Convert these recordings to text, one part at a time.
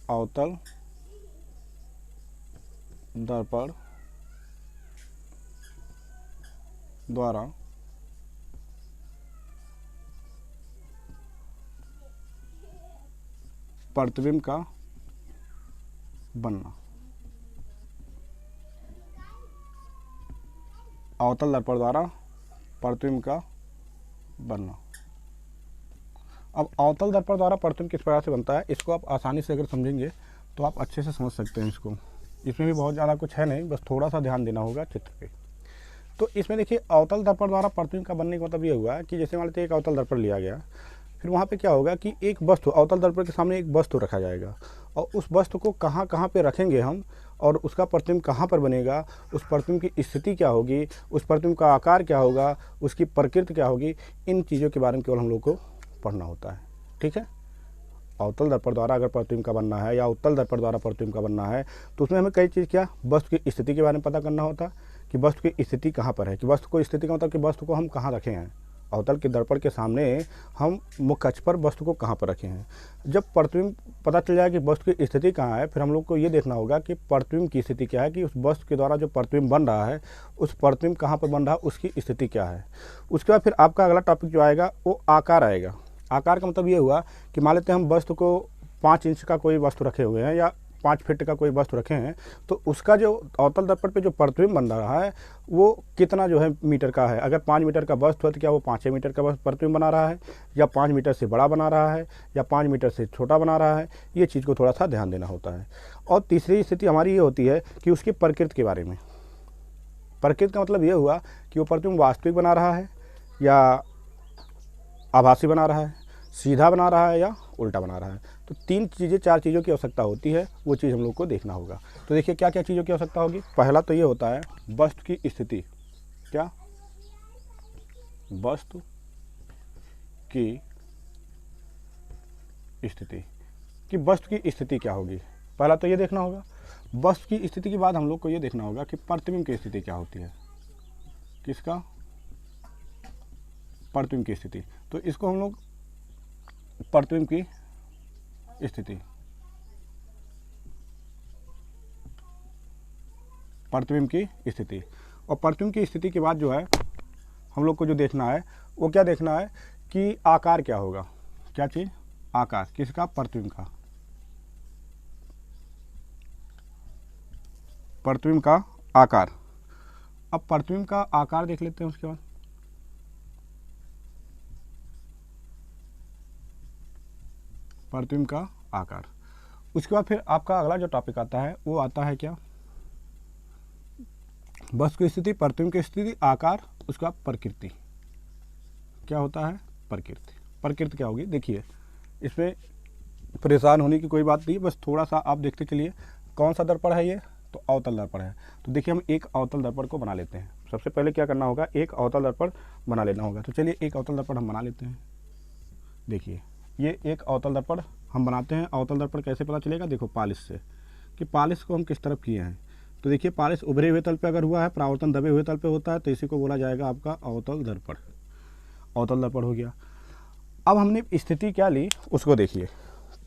अवतल दर्पण द्वारा प्रतिबिंब का बनना। अवतल दर्पण द्वारा प्रतिबिंब का बनना। अब अवतल दर्पण द्वारा प्रतिबिंब किस प्रकार से बनता है, इसको आप आसानी से अगर समझेंगे तो आप अच्छे से समझ सकते हैं इसको। इसमें भी बहुत ज़्यादा कुछ है नहीं, बस थोड़ा सा ध्यान देना होगा चित्र पे। तो इसमें देखिए अवतल दर्पण द्वारा प्रतिबिंब का बनने का मतलब ये हुआ कि जैसे मान लेते हैं एक अवतल दर्पण लिया गया, फिर वहाँ पे क्या होगा कि एक वस्तु, अवतल दर्पण के सामने एक वस्तु रखा जाएगा और उस वस्तु को कहाँ कहाँ पे रखेंगे हम और उसका प्रतिबिंब कहाँ पर बनेगा, उस प्रतिबिंब की स्थिति क्या होगी, उस प्रतिबिंब का आकार क्या होगा, उसकी प्रकृति क्या होगी, इन चीज़ों के बारे में केवल हम लोग को पढ़ना होता है। ठीक है, अवतल दर्पण द्वारा अगर प्रतिबिंब का बनना है या उत्तल दर्पण द्वारा प्रतिबिंब का बनना है तो उसमें हमें कई चीज़ क्या, वस्तु की स्थिति के बारे में पता करना होता है कि वस्तु की स्थिति कहाँ पर है, कि वस्तु को स्थिति का मतलब कि वस्तु को हम कहाँ रखे हैं। अवतल के दर्पण के सामने हम मुख्य अक्ष पर वस्तु को कहाँ पर रखे हैं। जब प्रतिबिंब पता चल जाए कि वस्तु की स्थिति कहाँ है, फिर हम लोग को ये देखना होगा कि प्रतिबिंब की स्थिति क्या है, कि उस वस्तु के द्वारा जो प्रतिबिंब बन रहा है उस प्रतिबिंब कहाँ पर बन रहा है, उसकी स्थिति क्या है। उसके बाद फिर आपका अगला टॉपिक जो आएगा वो आकार आएगा। आकार का मतलब ये हुआ कि मान लेते हैं हम वस्तु को 5 इंच का कोई वस्तु रखे हुए हैं या 5 फीट का कोई वस्तु रखे हैं, तो उसका जो अवतल दर्पण पे जो प्रतिबिंब बन रहा है वो कितना जो है मीटर का है। अगर 5 मीटर का वस्तु है तो क्या वो 5 मीटर का प्रतिबिंब बना रहा है, या 5 मीटर से बड़ा बना रहा है, या 5 मीटर से छोटा बना रहा है, ये चीज़ को थोड़ा सा ध्यान देना होता है। और तीसरी स्थिति हमारी ये होती है कि उसकी प्रकृति के बारे में। प्रकृति का मतलब ये हुआ कि वो प्रतिबिंब वास्तविक बना रहा है या आभासी बना रहा है, सीधा बना रहा है या उल्टा बना रहा है। तो 4 चीज़ों की आवश्यकता होती है, वो चीज़ हम लोग को देखना होगा। तो देखिए क्या क्या चीज़ों की आवश्यकता होगी। पहला तो ये होता है वस्तु की स्थिति। क्या, वस्तु की स्थिति, कि वस्तु की स्थिति क्या होगी, पहला तो ये देखना होगा। वस्तु की स्थिति के बाद हम लोग को ये देखना होगा कि प्रतिबिंब की स्थिति क्या होती है। किसका, प्रतिबिंब की स्थिति। तो इसको हम लोग प्रतिबिंब की स्थिति, प्रतिबिंब की स्थिति, और प्रतिबिंब की स्थिति के बाद जो है हम लोग को जो देखना है वो क्या देखना है कि आकार क्या होगा। क्या चीज़, आकार, किसका, प्रतिबिंब का, प्रतिबिंब का आकार। अब प्रतिबिंब का आकार देख लेते हैं। उसके बाद प्रतिबिंब का आकार, उसके बाद फिर आपका अगला जो टॉपिक आता है वो आता है क्या, वस्तु की स्थिति, प्रतिबिंब की स्थिति, आकार, उसका प्रकृति। क्या होता है, प्रकृति। प्रकृति क्या होगी, देखिए इसमें परेशान होने की कोई बात नहीं, बस थोड़ा सा आप देखते चलिए। कौन सा दर्पण है ये, तो अवतल दर्पण है। तो देखिए हम एक अवतल दर्पण को बना लेते हैं। सबसे पहले क्या करना होगा, एक अवतल दर्पण बना लेना होगा। तो चलिए एक अवतल दर्पण हम बना लेते हैं। देखिए ये एक अवतल दर्पण हम बनाते हैं। अवतल दर्पण कैसे पता चलेगा, देखो पालिश से, कि पालिश को हम किस तरफ किए हैं। तो देखिए पालिश उभरे हुए तल पे अगर हुआ है, परावर्तन दबे हुए तल पे होता है, तो इसी को बोला जाएगा आपका अवतल दर्पण। अवतल दर्पण हो गया। अब हमने स्थिति क्या ली उसको देखिए।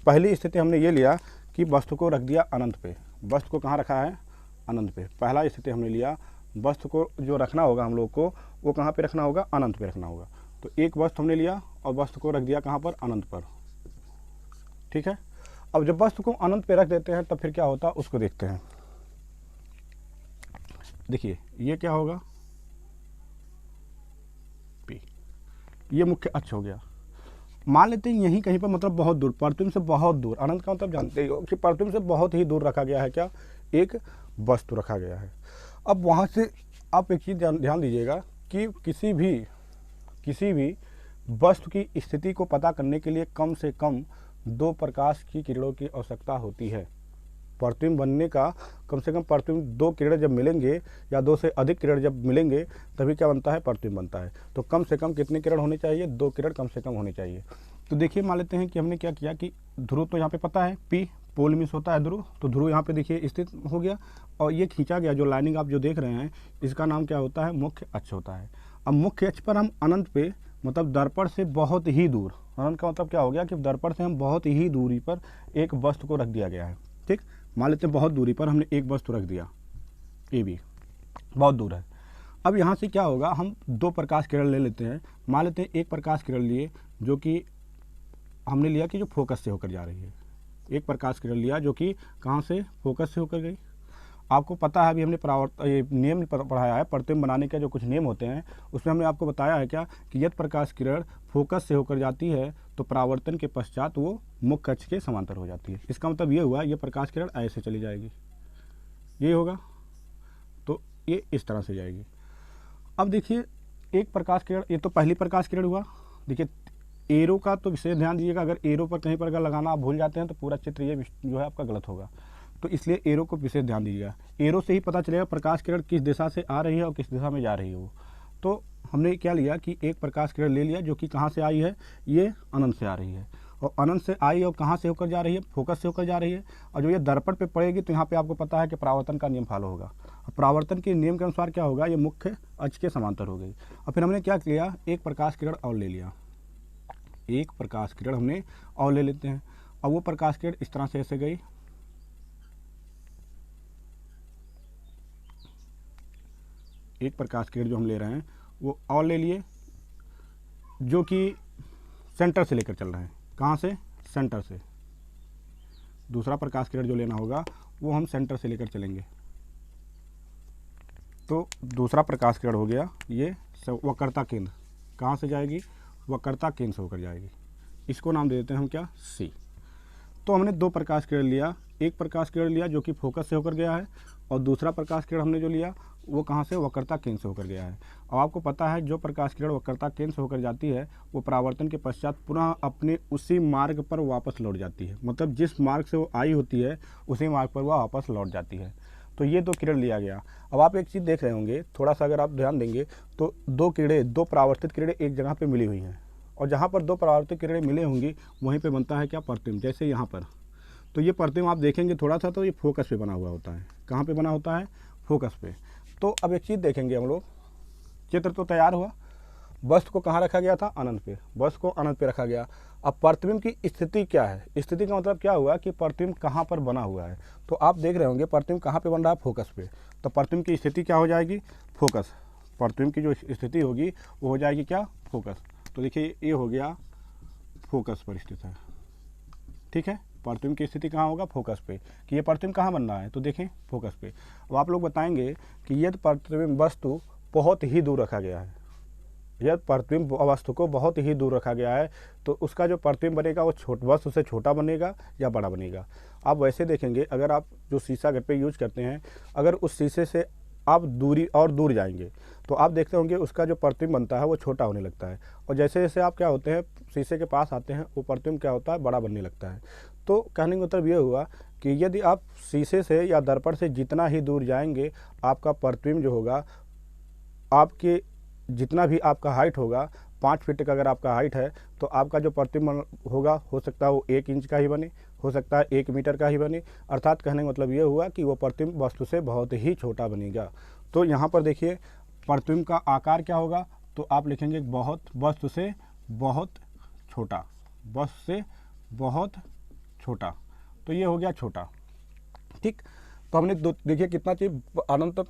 पहली स्थिति हमने ये लिया कि वस्तु को रख दिया अनंत पे। वस्तु को कहाँ रखा है, अनंत पे। पहला स्थिति हमने लिया, वस्तु को जो रखना होगा हम लोग को वो कहाँ पे रखना होगा, अनंत पे रखना होगा। तो एक वस्तु हमने लिया और वस्तु को रख दिया कहाँ पर, अनंत पर। ठीक है, अब जब वस्तु को अनंत पे रख देते हैं तब फिर क्या होता है उसको देखते हैं। देखिए ये क्या होगा, P, ये मुख्य अक्ष हो गया। मान लेते हैं यहीं कहीं पर, मतलब बहुत दूर, प्रतिबिंब से बहुत दूर। अनंत का मतलब जानते हो कि प्रतिबिंब से बहुत ही दूर रखा गया है क्या, एक वस्तु रखा गया है। अब वहाँ से आप एक चीज़ ध्यान दीजिएगा कि किसी भी वस्तु की स्थिति को पता करने के लिए कम से कम 2 प्रकाश की किरणों की आवश्यकता होती है। प्रतिबिंब बनने का कम से कम प्रतिबिंब 2 किरण जब मिलेंगे या 2 से अधिक किरण जब मिलेंगे तभी क्या बनता है, प्रतिबिंब बनता है। तो कम से कम कितने किरण होने चाहिए, 2 किरण कम से कम होने चाहिए। तो देखिए मान लेते हैं कि हमने क्या किया कि ध्रुव तो यहाँ पे पता है, P पोल मीन्स होता है ध्रुव। तो ध्रुव यहाँ पे देखिए स्थित हो गया और ये खींचा गया जो लाइनिंग आप जो देख रहे हैं इसका नाम क्या होता है, मुख्य अक्ष होता है। अब मुख्य अक्ष पर हम अनंत पे मतलब दर्पण से बहुत ही दूर। अनंत का मतलब क्या हो गया कि दर्पण से हम बहुत ही दूरी पर एक वस्तु को रख दिया गया है। ठीक, मान लेते हैं बहुत दूरी पर हमने एक वस्तु रख दिया, ए भी बहुत दूर है। अब यहाँ से क्या होगा, हम दो प्रकाश किरण ले लेते हैं। मान लेते हैं एक प्रकाश किरण लिए जो कि हमने लिया कि जो फोकस से होकर जा रही है। एक प्रकाश किरण लिया जो कि कहाँ से, फोकस से होकर गई। आपको पता है, अभी हमने ये नियम पढ़ाया है प्रतिबिंब बनाने के जो कुछ नियम होते हैं, उसमें हमने आपको बताया है क्या कि यदि प्रकाश किरण फोकस से होकर जाती है तो परावर्तन के पश्चात वो मुख्य अक्ष के समांतर हो जाती है। इसका मतलब ये हुआ ये प्रकाश किरण ऐसे चली जाएगी, ये होगा, तो ये इस तरह से जाएगी। अब देखिए एक प्रकाश किरण, ये तो पहली प्रकाश किरण हुआ। देखिए एरो का तो विशेष ध्यान दीजिएगा, अगर एरो पर कहीं पर अगर लगाना आप भूल जाते हैं तो पूरा चित्र ये जो है आपका गलत होगा, तो इसलिए एरो को विशेष ध्यान दीजिएगा। एरो से ही पता चलेगा प्रकाश किरण किस दिशा से आ रही है और किस दिशा में जा रही है वो। तो हमने क्या लिया कि एक प्रकाश किरण ले लिया जो कि कहाँ से आई है, ये अनंत से आ रही है, और अनंत से आई और कहाँ से होकर जा रही है, फोकस से होकर जा रही है। और जो ये दर्पण पे पड़ेगी तो यहाँ पे आपको पता है कि परावर्तन का नियम फॉलो होगा। परावर्तन के नियम के अनुसार क्या होगा, ये मुख्य अक्ष के समांतर हो गई। और फिर हमने क्या किया, एक प्रकाश किरण और ले लिया, एक प्रकाश किरण हमने और ले लेते हैं। अब वो प्रकाश किरण इस तरह से ऐसे गई, एक प्रकाश किरण जो हम ले रहे हैं वो और ले लिए जो कि सेंटर से लेकर चल रहे हैं। कहाँ से, सेंटर से। दूसरा प्रकाश किरण जो लेना होगा वो हम सेंटर से लेकर चलेंगे। तो दूसरा प्रकाश किरण हो गया ये वक्रता केंद्र, कहाँ से जाएगी, वक्रता केंद्र से होकर जाएगी। इसको नाम दे देते हैं हम क्या, सी। तो हमने दो प्रकाश किरण लिया, एक प्रकाश किरण लिया जो कि फोकस से होकर गया है, और दूसरा प्रकाश किरण हमने जो लिया वो कहाँ से, वक्रता केंद्र से होकर गया है। अब आपको पता है जो प्रकाश किरण वक्रता केंद्र से होकर जाती है वो परावर्तन के पश्चात पुनः अपने उसी मार्ग पर वापस लौट जाती है। मतलब जिस मार्ग से वो आई होती है उसी मार्ग पर वह वापस लौट जाती है। तो ये दो किरण लिया गया। अब आप एक चीज़ देख रहे होंगे, थोड़ा सा अगर आप ध्यान देंगे तो दो किरणें, दो परावर्तित किरणें एक जगह पर मिली हुई हैं, और जहाँ पर दो परावर्तित किरणें मिले होंगी वहीं पर बनता है क्या, प्रतिबिंब। जैसे यहाँ पर तो ये प्रतिबिंब आप देखेंगे थोड़ा सा तो ये फोकस पे बना हुआ होता है। कहाँ पे बना होता है, फोकस पे। तो अब एक चीज़ देखेंगे हम लोग, चित्र तो तैयार हुआ, वस्तु को कहाँ रखा गया था, अनंत पे, वस्तु को अनंत पे रखा गया। अब प्रतिबिंब की स्थिति क्या है, स्थिति का मतलब क्या हुआ कि प्रतिबिंब कहाँ पर बना हुआ है। तो आप देख रहे होंगे प्रतिबिंब कहाँ पे बन रहा है, फोकस पे। तो प्रतिबिंब की स्थिति क्या हो जाएगी, फोकस। प्रतिबिंब की जो स्थिति होगी वो हो जाएगी क्या, फोकस। तो देखिए ये हो गया फोकस पर स्थित है, ठीक है। प्रतिबिंब की स्थिति कहाँ होगा, फोकस पे, कि ये प्रतिबिंब कहाँ बन रहा है, तो देखें फोकस पे। अब आप लोग बताएंगे कि यदि प्रतिबिंब वस्तु बहुत ही दूर रखा गया है, यदि प्रतिबिंब वस्तु को बहुत ही दूर रखा गया है तो उसका जो प्रतिबिंब बनेगा वो वस्तु से छोटा बनेगा या बड़ा बनेगा। आप वैसे देखेंगे, अगर आप जो शीशा घर पे यूज करते हैं, अगर उस शीशे से आप दूरी और दूर जाएंगे तो आप देखते होंगे उसका जो प्रतिबिंब बनता है वो छोटा होने लगता है, और जैसे जैसे आप क्या होते हैं शीशे के पास आते हैं वो प्रतिबिंब क्या होता है, बड़ा बनने लगता है। तो कहने का मतलब ये हुआ कि यदि आप शीशे से या दर्पण से जितना ही दूर जाएंगे आपका प्रतिबिंब जो होगा, आपके जितना भी आपका हाइट होगा, 5 फीट का अगर आपका हाइट है तो आपका जो प्रतिबिंब होगा हो सकता है वो 1 इंच का ही बने, हो सकता है 1 मीटर का ही बने। अर्थात कहने का मतलब ये हुआ कि वो प्रतिबिंब वस्तु से बहुत ही छोटा बनेगा। तो यहाँ पर देखिए प्रतिबिंब का आकार क्या होगा, तो आप लिखेंगे बहुत, वस्तु से बहुत छोटा, वस्तु से बहुत छोटा, तो ये हो गया छोटा, ठीक। तो हमने देखिए कितना चीज अनंत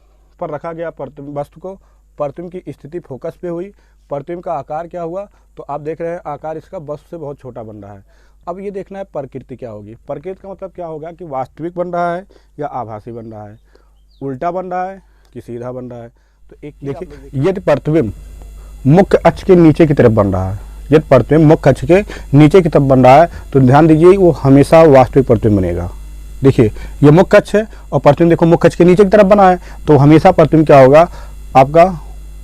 पर रखा गया प्रतिबिंब वस्तु को, प्रतिबिंब की स्थिति फोकस पे हुई, प्रतिबिंब का आकार क्या हुआ, तो आप देख रहे हैं आकार इसका वस्तु से बहुत छोटा बन रहा है। अब ये देखना है प्रकृति क्या होगी, प्रकृति का मतलब क्या होगा कि वास्तविक बन रहा है या आभासी बन रहा है, उल्टा बन रहा है कि सीधा बन रहा है। तो एक देखिए यदि प्रतिबिंब मुख्य अक्ष के नीचे की तरफ बन रहा है, यदि प्रतिबिंब मुख्य अक्ष के नीचे की तरफ बन रहा है तो ध्यान दीजिए वो हमेशा वास्तविक प्रतिबिंब बनेगा। देखिए ये मुख्य अक्ष है और प्रतिबिंब देखो मुख्य अक्ष के नीचे की तरफ बना है, तो हमेशा प्रतिबिंब क्या होगा, आपका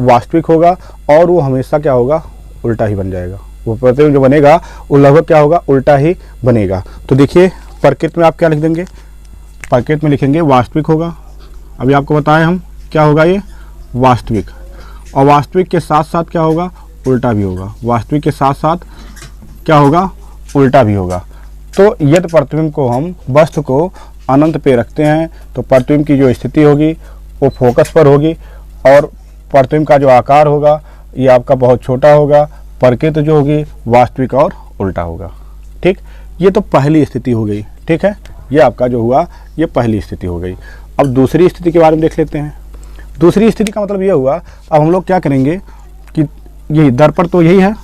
वास्तविक होगा, और वो हमेशा क्या होगा, उल्टा ही बन जाएगा। वो प्रतिबिंब जो बनेगा वो लगभग क्या होगा, उल्टा ही बनेगा। तो देखिए प्रकृति में आप क्या लिख देंगे, प्रकृति में लिखेंगे वास्तविक होगा। अभी आपको बताएं हम क्या होगा, ये वास्तविक, और वास्तविक के साथ साथ क्या होगा, उल्टा भी होगा। वास्तविक के साथ साथ क्या होगा, उल्टा भी होगा। तो यदि प्रतिबिंब को हम वस्तु को अनंत पे रखते हैं तो प्रतिबिंब की जो स्थिति होगी वो फोकस पर होगी, और प्रतिबिंब का जो आकार होगा ये आपका बहुत छोटा होगा, प्रकृत जो होगी वास्तविक और उल्टा होगा। ठीक, ये तो पहली स्थिति हो गई। ठीक है, ये आपका जो हुआ ये पहली स्थिति हो गई। अब दूसरी स्थिति के बारे में देख लेते हैं। दूसरी स्थिति का मतलब ये हुआ, अब हम लोग क्या करेंगे कि यही दर्पण तो यही है,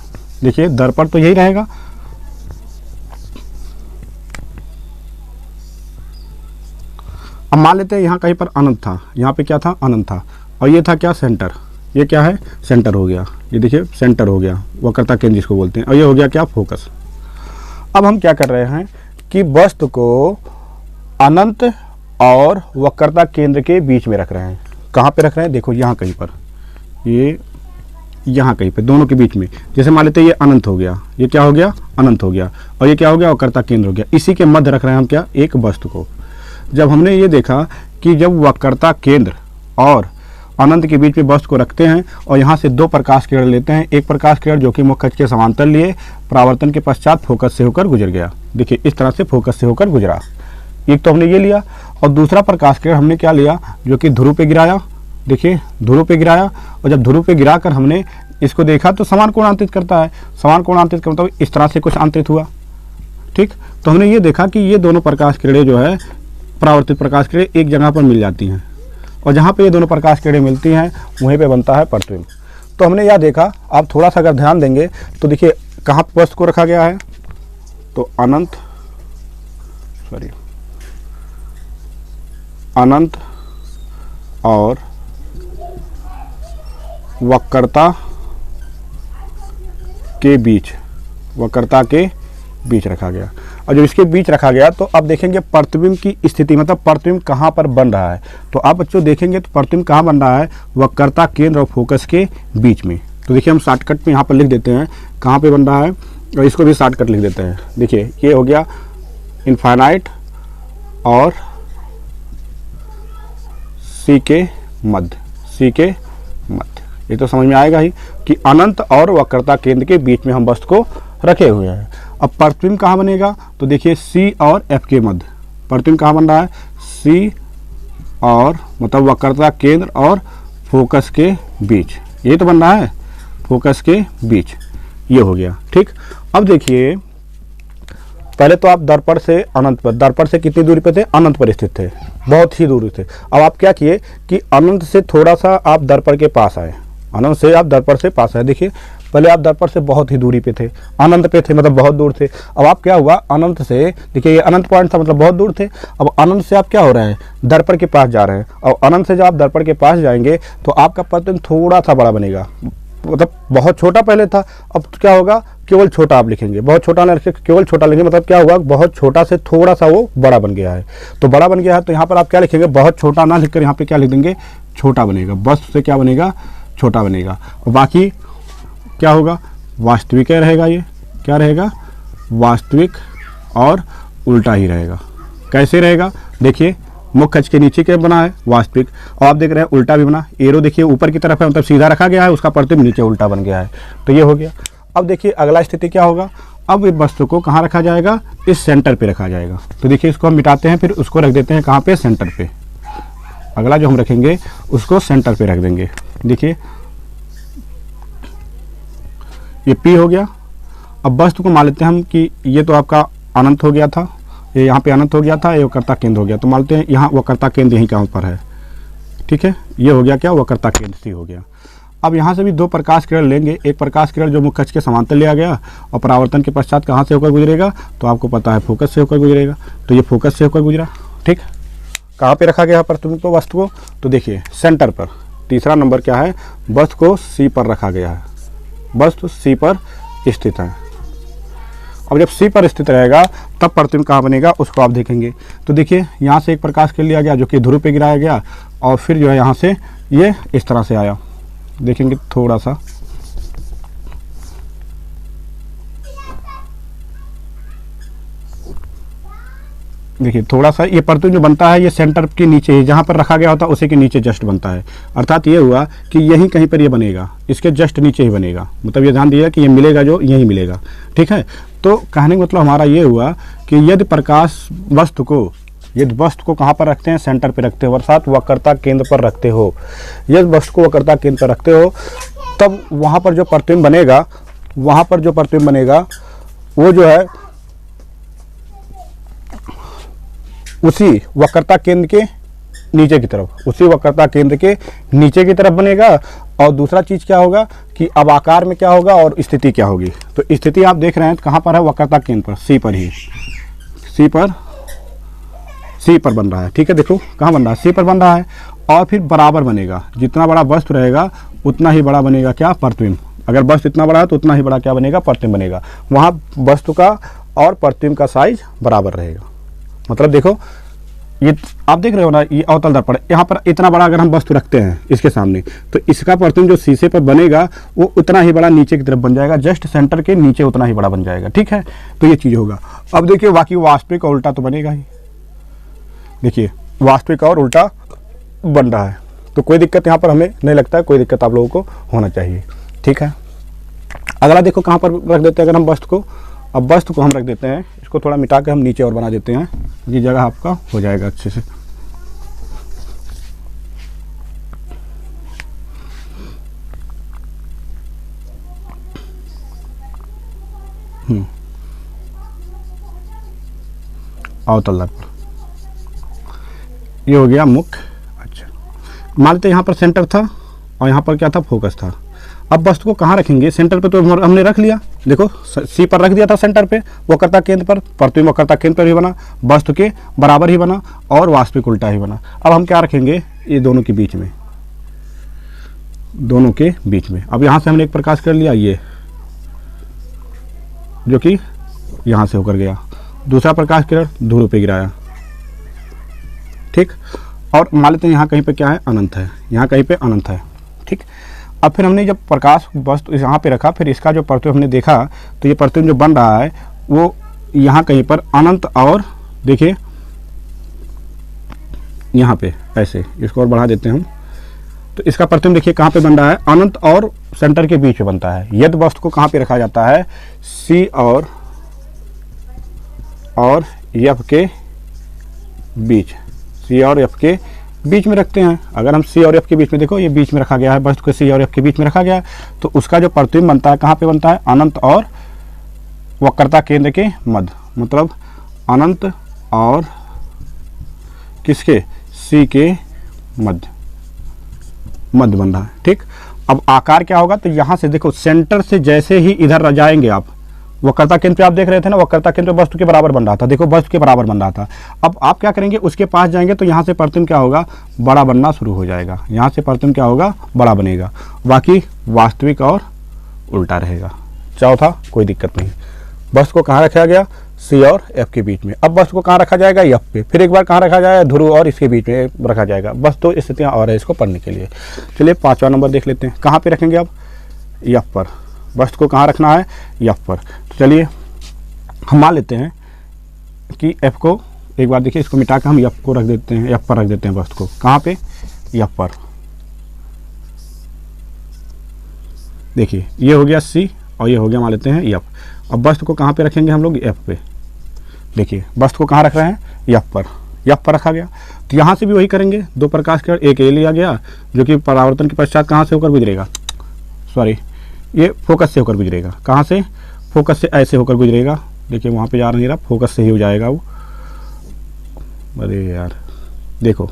देखिए दर्पण तो यही रहेगा, अब मान लेते हैं यहाँ कहीं पर अनंत था, यहाँ पे क्या था अनंत था, और ये था क्या सेंटर, ये क्या है सेंटर हो गया, ये देखिए सेंटर हो गया, वक्रता केंद्र जिसको बोलते हैं, और ये हो गया क्या फोकस। अब हम क्या कर रहे हैं कि वस्तु को अनंत और वक्रता केंद्र के बीच में रख रहे हैं। कहाँ पे रख रहे हैं, देखो यहाँ कहीं पर, ये यहाँ कहीं पे दोनों के बीच में। जैसे मान लेते हैं ये अनंत हो गया, ये क्या हो गया अनंत हो गया, और ये क्या हो गया वक्रता केंद्र हो गया, इसी के मध्य रख रहे हैं हम क्या एक वस्तु को। जब हमने ये देखा कि जब वक्रता केंद्र और अनंत के बीच में वस्तु को रखते हैं और यहाँ से दो प्रकाश किरण लेते हैं, एक प्रकाश किरण जो कि मुख्य अक्ष के समांतर लिए, परावर्तन के पश्चात फोकस से होकर गुजर गया, देखिए इस तरह से फोकस से होकर गुजरा, एक तो हमने ये लिया, और दूसरा प्रकाश किरण हमने क्या लिया जो कि ध्रुव पे गिराया, देखिए ध्रुव पे गिराया, और जब ध्रुव पे गिरा कर हमने इसको देखा तो समान कोण आंतरित करता है, समान कोण आंतरित करता है, इस तरह से कुछ आंतरित हुआ। ठीक, तो हमने ये देखा कि ये दोनों प्रकाश किरणें जो है परावर्तित प्रकाश किरणें एक जगह पर मिल जाती हैं, और जहाँ पे ये दोनों प्रकाश किरणें मिलती हैं वहीं पे बनता है प्रतिबिंब। तो हमने यह देखा, आप थोड़ा सा अगर ध्यान देंगे तो देखिए कहाँ पर वस्तु को रखा गया है, तो अनंत और वक्रता के बीच, वक्रता के बीच रखा गया, और जब इसके बीच रखा गया तो अब देखेंगे प्रतिबिंब की स्थिति, मतलब प्रतिबिंब कहाँ पर बन रहा है। तो आप बच्चों देखेंगे तो प्रतिबिंब कहाँ बन रहा है, वक्रता केंद्र और फोकस के बीच में। तो देखिए हम शॉर्टकट में यहाँ पर लिख देते हैं कहाँ पे बन रहा है, और इसको भी शॉर्टकट लिख देते हैं। देखिए ये हो गया इनफाइनाइट और सी के मध्य, सी के मध्य, ये तो समझ में आएगा ही कि अनंत और वक्रता केंद्र के बीच में हम वस्तु को रखे हुए हैं। अब प्रतिबिंब कहाँ बनेगा, तो देखिए सी और एफ के मध्य, प्रतिबिंब कहाँ बन रहा है, सी और मतलब वक्रता केंद्र और फोकस के बीच, ये तो बन रहा है फोकस के बीच, ये हो गया। ठीक, अब देखिए पहले तो आप दर्पण से अनंत पर, दर्पण से कितनी दूरी पे थे, अनंत पर स्थित थे, बहुत ही दूरी थे। अब आप क्या किए कि अनंत से थोड़ा सा आप दर्पण के पास आए, अनंत से आप दर्पण से पास आए। देखिए पहले आप दर्पण से बहुत ही दूरी पे थे, अनंत पे थे मतलब बहुत दूर थे। अब आप क्या हुआ अनंत से, देखिए ये अनंत पॉइंट था मतलब बहुत दूर थे, अब अनंत से आप क्या हो रहे हैं दर्पण के पास जा रहे हैं, और अनंत से जब आप दर्पण के पास जाएंगे तो आपका प्रतिबिंब थोड़ा सा बड़ा बनेगा, मतलब बहुत छोटा पहले था, अब क्या होगा केवल छोटा आप लिखेंगे, बहुत छोटा ना लिखे केवल छोटा लिखेंगे, मतलब क्या हुआ बहुत छोटा से थोड़ा सा वो बड़ा बन गया है। तो बड़ा बन गया है तो यहाँ पर आप क्या लिखेंगे, बहुत छोटा ना लिखकर यहाँ पे क्या लिख देंगे छोटा बनेगा, बस से क्या बनेगा छोटा बनेगा, और बाकी क्या होगा वास्तविक रहेगा, ये क्या रहेगा वास्तविक और उल्टा ही रहेगा। कैसे रहेगा, देखिए मुख्य अक्ष के नीचे क्या बना है वास्तविक, और आप देख रहे हैं उल्टा भी बना, एरो देखिए ऊपर की तरफ है मतलब सीधा रखा गया है, उसका प्रतिबिंब नीचे उल्टा बन गया है, तो ये हो गया। अब देखिए अगला स्थिति क्या होगा, अब इस वस्तु को कहाँ रखा जाएगा, इस सेंटर पे रखा जाएगा। तो देखिए इसको हम मिटाते हैं, फिर उसको रख देते हैं कहाँ पे, सेंटर पे। अगला जो हम रखेंगे उसको सेंटर पे रख देंगे। देखिए ये P हो गया। अब वस्तु को मान लेते हैं हम कि ये तो आपका अनंत हो गया था, ये यहाँ पे अनंत हो गया था, ये वक्रता केंद्र हो गया, तो मानते हैं यहाँ वक्रता केंद्र यहीं कहाँ पर है। ठीक है, ये हो गया क्या वक्रता केंद्र C हो गया। अब यहाँ से भी दो प्रकाश किरण लेंगे, एक प्रकाश किरण जो मुख्य अक्ष के समांतर लिया गया और परावर्तन के पश्चात कहाँ से होकर गुजरेगा, तो आपको पता है फोकस से होकर गुजरेगा, तो ये फोकस से होकर गुजरा। ठीक, कहाँ पे रखा गया प्रतिबिंब को वस्तु को, तो देखिए सेंटर पर। तीसरा नंबर क्या है, वस्तु को C पर रखा गया है, वस्तु C पर स्थित है। अब जब C पर स्थित रहेगा तब प्रतिबिंब कहाँ बनेगा उसको आप देखेंगे। तो देखिए यहाँ से एक प्रकाश किरण लिया गया जो कि ध्रुव पे गिराया गया, और फिर जो है यहाँ से ये इस तरह से आया, देखेंगे थोड़ा सा, देखिए थोड़ा सा ये प्रतिबिंब जो बनता है ये सेंटर के नीचे ही जहाँ पर रखा गया होता है उसी के नीचे जस्ट बनता है, अर्थात ये हुआ कि यहीं कहीं पर ये बनेगा, इसके जस्ट नीचे ही बनेगा, मतलब ये ध्यान दिया कि ये मिलेगा जो यहीं मिलेगा। ठीक है, तो कहने का मतलब हमारा ये हुआ कि यदि प्रकाश वस्तु को कहाँ पर रखते हैं, सेंटर पर रखते हो, अर्थात वक्रता केंद्र पर रखते हो, यदि वस्तु को वक्रता केंद्र पर रखते हो तब वहाँ पर जो प्रतिबिंब बनेगा वहाँ पर जो प्रतिबिंब बनेगा वो जो है उसी वक्रता केंद्र के नीचे की तरफ, उसी वक्रता केंद्र के नीचे की तरफ बनेगा। और दूसरा चीज़ क्या होगा कि अब आकार में क्या होगा और स्थिति क्या होगी। तो स्थिति आप देख रहे हैं कहाँ पर है, वक्रता केंद्र पर, सी पर ही, सी पर बन रहा है। ठीक है, देखो कहाँ बन रहा है, सी पर बन रहा है। और फिर बराबर बनेगा, जितना बड़ा वस्तु रहेगा उतना ही बड़ा बनेगा क्या, प्रतिबिंब। अगर वस्तु इतना बड़ा है तो उतना ही बड़ा क्या बनेगा, प्रतिबिंब बनेगा। वहाँ वस्तु का और प्रतिबिंब का साइज बराबर रहेगा। मतलब देखो ये आप देख रहे हो ना, ये अवतल दर्पण, यहाँ पर इतना बड़ा अगर हम वस्तु रखते हैं इसके सामने, तो इसका प्रतिबिंब जो शीशे पर बनेगा वो उतना ही बड़ा नीचे की तरफ बन जाएगा, जस्ट सेंटर के नीचे उतना ही बड़ा बन जाएगा। ठीक है, तो ये चीज़ होगा। अब देखिए बाकी वास्तविक और उल्टा तो बनेगा ही। देखिए वास्तविक और उल्टा बन रहा है, तो कोई दिक्कत यहाँ पर हमें नहीं लगता है, कोई दिक्कत आप लोगों को होना चाहिए। ठीक है, अगला देखो कहाँ पर रख देते हैं अगर हम वस्तु को। अब वस्तु को हम रख देते हैं, इसको थोड़ा मिटा के हम नीचे और बना देते हैं, ये जगह आपका हो जाएगा अच्छे से। अवतल दर्पण ये हो गया मुख्य। अच्छा, मान लेते यहाँ पर सेंटर था और यहाँ पर क्या था, फोकस था। अब वस्तु को कहाँ रखेंगे, सेंटर पे तो हमने रख लिया, देखो सी पर रख दिया था सेंटर पे, वक्रता केंद्र पर, प्रतिबिंब वक्रता केंद्र पर ही बना, वस्तु के बराबर ही बना और वास्तविक उल्टा ही बना। अब हम क्या रखेंगे, ये दोनों के बीच में, दोनों के बीच में। अब यहाँ से हमने एक प्रकाश कर लिया, ये जो कि यहाँ से होकर गया, दूसरा प्रकाश किरण ध्रुव पे गिराया। ठीक, और मान लेते हैं यहाँ कहीं पे क्या है, अनंत है, यहाँ कहीं पे अनंत है। ठीक, अब फिर हमने जब प्रकाश वस्तु यहाँ पे रखा, फिर इसका जो प्रतिबिंब हमने देखा, तो ये प्रतिबिंब जो बन रहा है वो यहाँ कहीं पर अनंत, और देखिए यहाँ पे ऐसे, इसको और बढ़ा देते हैं हम, तो इसका प्रतिबिंब देखिए कहाँ पे बन रहा है, अनंत और सेंटर के बीच में बनता है। यदि वस्तु को कहाँ पे रखा जाता है, सी और एफ के बीच, सी और एफ के बीच में रखते हैं। अगर हम सी और एफ के बीच में, देखो ये बीच में रखा गया है, वस्तु को सी और एफ के बीच में रखा गया है, तो उसका जो प्रतिबिंब बनता है कहाँ पे बनता है, अनंत और वक्रता केंद्र के मध्य, मतलब अनंत और किसके, सी के मध्य बन रहा है। ठीक, अब आकार क्या होगा, तो यहाँ से देखो सेंटर से जैसे ही इधर जाएंगे आप, वक्रता केंद्र पे आप देख रहे थे ना, वक्रता केंद्र पे वस्तु के बराबर बन रहा था, देखो वस्तु के बराबर बन रहा था। अब आप क्या करेंगे, उसके पास जाएंगे तो यहाँ से प्रतिबिंब क्या होगा, बड़ा बनना शुरू हो जाएगा, यहाँ से प्रतिबिंब क्या होगा, बड़ा बनेगा। बाकी वास्तविक और उल्टा रहेगा। चौथा कोई दिक्कत नहीं। वस्तु को कहाँ रखा गया, सी और एफ के बीच में। अब वस्तु को कहाँ रखा जाएगा, एफ पे। फिर एक बार कहाँ रखा जाएगा, ध्रुव और इसके बीच में रखा जाएगा। बस दो स्थितियाँ और है इसको पढ़ने के लिए। चलिए 5वां नंबर देख लेते हैं, कहाँ पे रखेंगे अब, एफ पर। वस्तु को कहाँ रखना है, एफ पर। तो चलिए हम मान लेते हैं कि एफ को, एक बार देखिए इसको मिटा कर हम एफ को रख देते हैं, एफ पर रख देते हैं वस्तु को। कहाँ पे, एफ पर। देखिए ये हो गया सी और ये हो गया मान लेते हैं एफ। अब वस्तु को कहाँ पे रखेंगे हम लोग, एफ पे। देखिए वस्तु को कहाँ रख रहे हैं, एफ पर, एफ पर रखा गया। तो यहाँ से भी वही करेंगे, दो प्रकाश किरण, एक ये लिया गया जो कि परावर्तन के पश्चात कहाँ से होकर गुजरेगा, सॉरी ये फोकस से होकर गुजरेगा। कहाँ से, फोकस से ऐसे होकर गुजरेगा। देखिए वहाँ पे जा नहीं रहा, फोकस से ही हो जाएगा वो। अरे यार देखो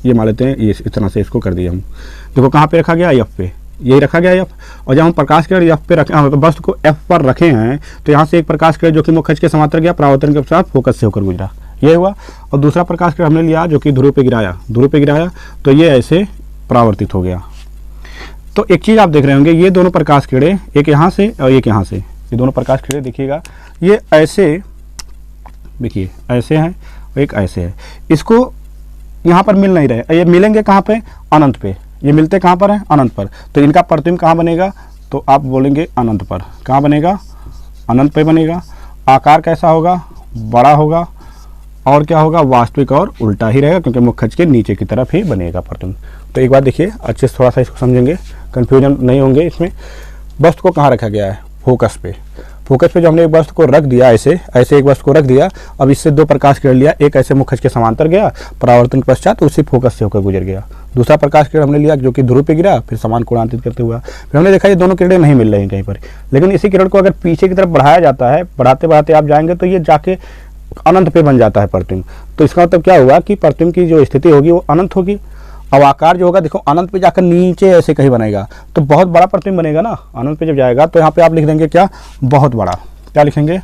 ये मान लेते हैं, ये इस तरह से इसको कर दिया हम। देखो कहाँ पे रखा गया, एफ पे, यही रखा गया एफ। और जब हम प्रकाश किरण एफ पे रखे, तो वस्तु को एफ पर रखे हैं, तो यहाँ से एक प्रकाश किरण जो कि मुख्य अक्ष के समांतर गया, परावर्तन के साथ फोकस से होकर गुजरा, ये हुआ। और दूसरा प्रकाश किरण हमने लिया जो कि ध्रुव पे गिराया, ध्रुव पे गिराया, तो ये ऐसे परावर्तित हो गया। तो एक चीज़ आप देख रहे होंगे, ये दोनों प्रकाश किरणें, एक यहाँ से और एक यहाँ से, ये दोनों प्रकाश किरणें देखिएगा, ये ऐसे, देखिए ऐसे हैं और एक ऐसे है। इसको यहाँ पर मिल नहीं रहे, ये मिलेंगे कहाँ पे, अनंत पे। ये मिलते कहाँ पर हैं, अनंत पर। तो इनका प्रतिबिंब कहाँ बनेगा, तो आप बोलेंगे अनंत पर। कहाँ बनेगा, अनंत पे बनेगा। आकार कैसा होगा, बड़ा होगा। और क्या होगा, वास्तविक और उल्टा ही रहेगा, क्योंकि मुख्य अक्ष के नीचे की तरफ ही बनेगा प्रतिबिंब। तो एक बार देखिए अच्छे से, थोड़ा सा इसको समझेंगे, कन्फ्यूजन नहीं होंगे इसमें। वस्तु को कहाँ रखा गया है, फोकस पे। फोकस पे जो हमने एक वस्तु को रख दिया, ऐसे ऐसे एक वस्तु को रख दिया, अब इससे दो प्रकाश किरण लिया, एक ऐसे मुख खच के समांतर गया, परावर्तन के पश्चात उसी फोकस से होकर गुजर गया। दूसरा प्रकाश किरण हमने लिया जो कि ध्रुव पे गिरा, फिर समान कोणांतित करते हुआ। फिर हमने देखा ये दोनों किरणें नहीं मिल रही हैं कहीं पर, लेकिन इसी किरण को अगर पीछे की तरफ बढ़ाया जाता है, बढ़ाते बढ़ाते आप जाएंगे तो ये जाके अनंत पे बन जाता है प्रतिबिंब। तो इसका मतलब क्या हुआ कि प्रतिबिंब की जो स्थिति होगी वो अनंत होगी। अब आकार जो होगा देखो अनंत पे जाकर नीचे ऐसे कहीं बनेगा तो बहुत बड़ा प्रतिबिंब बनेगा ना। अनंत पे जब जाएगा तो यहाँ पे आप लिख देंगे क्या, बहुत बड़ा। क्या लिखेंगे,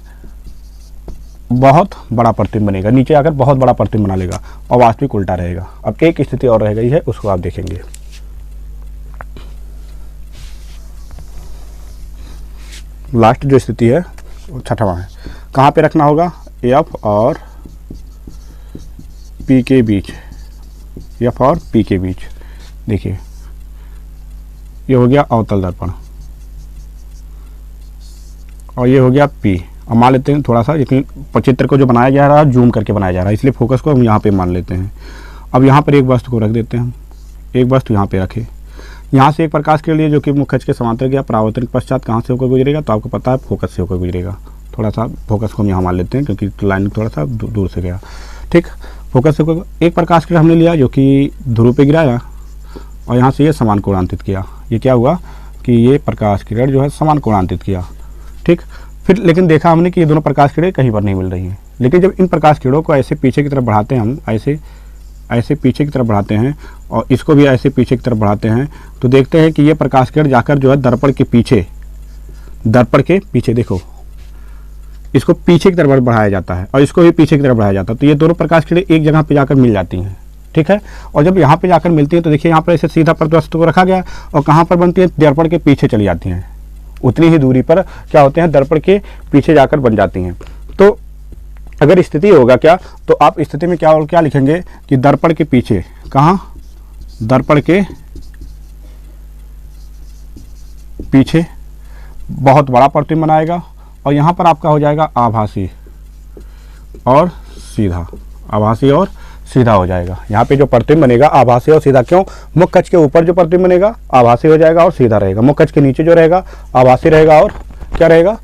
बहुत बड़ा प्रतिबिंब बनेगा, नीचे आकर बहुत बड़ा प्रतिबिंब बना लेगा और वास्तविक उल्टा रहेगा। अब एक स्थिति और रह गई है, उसको आप देखेंगे। लास्ट जो स्थिति है वो छठवां है। कहाँ पे रखना होगा, एफ और पी के बीच, एफ और पी के बीच। देखिए ये हो गया अवतल दर्पण और ये हो गया पी। अब मान लेते हैं थोड़ा सा, लेकिन चित्र को जो बनाया जा रहा है जूम करके बनाया जा रहा है, इसलिए फोकस को हम यहाँ पे मान लेते हैं। अब यहाँ पर एक वस्तु को रख देते हैं हम, एक वस्तु यहाँ पे रखे, यहाँ से एक प्रकाश के लिए जो कि मुख खच के समांतर गया, परावर्तन के पश्चात कहाँ से होकर गुजरेगा, तो आपको पता है फोकस से होकर गुजरेगा। थोड़ा सा फोकस को हम यहाँ मान लेते हैं क्योंकि लाइन थोड़ा सा दूर से गया। ठीक, फोकस से एक प्रकाश किरण हमने लिया जो कि ध्रुव पे गिराया और यहाँ से ये समान कोणांतित किया। ये क्या हुआ कि ये प्रकाश किरण जो है समान कोणांतित किया। ठीक, फिर लेकिन देखा हमने कि ये दोनों प्रकाश किरणें कहीं पर नहीं मिल रही हैं। लेकिन जब इन प्रकाश किरणों को ऐसे पीछे की तरफ बढ़ाते हैं हम, ऐसे पीछे की तरफ बढ़ाते हैं और इसको भी ऐसे पीछे की तरफ बढ़ाते हैं, तो देखते हैं कि ये प्रकाश किरण जाकर जो है दर्पण के पीछे देखो, इसको पीछे की तरफ बढ़ाया जाता है और इसको भी पीछे की तरफ बढ़ाया जाता है। तो ये दोनों प्रकाश किरणें एक जगह पे जाकर मिल जाती हैं। ठीक है, और जब यहाँ पे जाकर मिलती हैं तो देखिए यहाँ पर ऐसे सीधा प्रवस्तु को रखा गया और कहाँ पर बनती है, दर्पण के पीछे चली जाती हैं। उतनी ही दूरी पर क्या होते हैं, दर्पण के पीछे जाकर बन जाती हैं। तो अगर स्थिति होगा क्या, तो आप स्थिति में क्या लिखेंगे कि दर्पण के पीछे, कहाँ, दर्पण के पीछे बहुत बड़ा प्रतिबिंब बनाएगा और यहाँ पर आपका हो जाएगा आभासी और सीधा, आभासी और सीधा हो जाएगा। यहाँ पे जो प्रतिबिंब बनेगा आभासी और सीधा, क्यों, मुख खच के ऊपर जो प्रतिबिंब बनेगा आभासी हो जाएगा और सीधा रहेगा, मुख खच के नीचे जो रहेगा आभासी रहेगा और क्या रहेगा,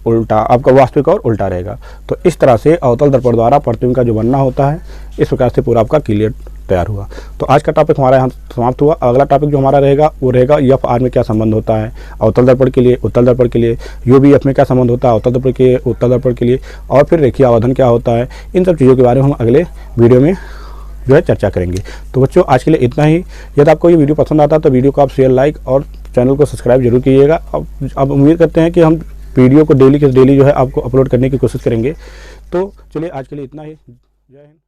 उल्टा, आपका वास्तविक और उल्टा रहेगा। तो इस तरह से अवतल दर्पण द्वारा प्रतिबिंब का जो बनना होता है, इस प्रकार से पूरा आपका क्लियर तैयार हुआ। तो आज का टॉपिक हमारा यहाँ समाप्त हुआ। अगला टॉपिक जो हमारा रहेगा वो रहेगा एफ आर में क्या संबंध होता है अवतल दर्पण के लिए, उत्तल दर्पण के लिए, यू बी एफ में क्या संबंध होता है अवतल दर्पण के उत्तल दर्पण के लिए, और फिर रेखीय आवर्धन क्या होता है। इन सब चीज़ों के बारे में हम अगले वीडियो में जो है चर्चा करेंगे। तो बच्चों आज के लिए इतना ही। यदि आपको ये वीडियो पसंद आता है तो वीडियो को आप शेयर, लाइक और चैनल को सब्सक्राइब जरूर कीजिएगा। अब उम्मीद करते हैं कि हम वीडियो को डेली के डेली जो है आपको अपलोड करने की कोशिश करेंगे। तो चलिए आज के लिए इतना ही। जय हिंद।